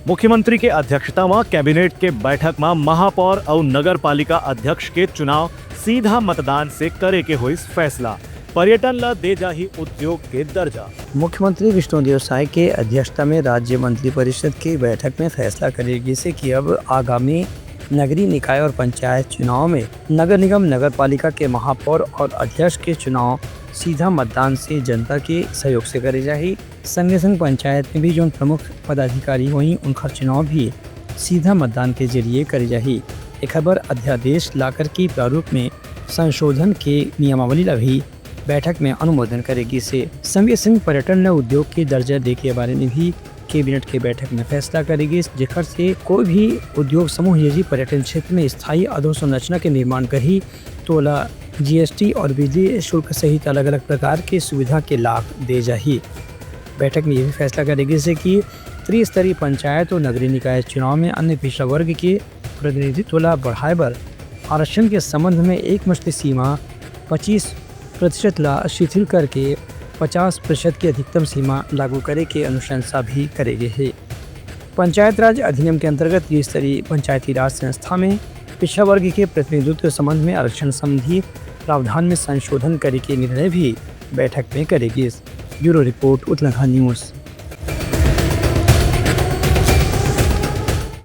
मुख्यमंत्री के अध्यक्षता में कैबिनेट के बैठक में महापौर और नगर पालिका अध्यक्ष के चुनाव सीधा मतदान से करे के हुई फैसला। पर्यटन ला दे जाही उद्योग के दर्जा। मुख्यमंत्री विष्णुदेव साय के अध्यक्षता में राज्य मंत्रिपरिषद की बैठक में फैसला करेगी से कि अब आगामी नगरीय निकाय और पंचायत चुनाव में नगर निगम नगर पालिका के महापौर और अध्यक्ष के चुनाव सीधा मतदान से जनता के सहयोग से करे जाही। संगे संग पंचायत में भी जो प्रमुख पदाधिकारी हुई उनका चुनाव भी सीधा मतदान के जरिए करे जाही। एक खबर अध्यादेश लाकर की प्रारूप में संशोधन के नियमावली ला भी बैठक में अनुमोदन करेगी से संगे संग पर्यटन न उद्योग के दर्जा दे के बारे में भी कैबिनेट के बैठक में फैसला करेगी, जेकर से कोई भी उद्योग समूह यदि पर्यटन क्षेत्र में स्थायी अधोसंरचना के निर्माण करी तो जीएसटी और बिजली शुल्क सहित अलग अलग प्रकार की सुविधा के लाभ दे जाही। बैठक में यह भी फैसला करेगी से कि त्रिस्तरीय पंचायत और नगरीय निकाय चुनाव में अन्य पिछड़ा वर्ग के प्रतिनिधित्व ला बढ़ाए बर आरक्षण के संबंध में एक मुश्त सीमा 25% ला शिथिल करके 50% की अधिकतम सीमा लागू करे के अनुशंसा भी करेगी है। पंचायत राज अधिनियम के अंतर्गत त्रिस्तरीय पंचायती राज संस्था में पिछड़ा वर्ग के प्रतिनिधित्व संबंध में आरक्षण संबंधी प्रावधान में संशोधन करे के निर्णय भी बैठक में करेगी। Bureau report Uttarakhand news.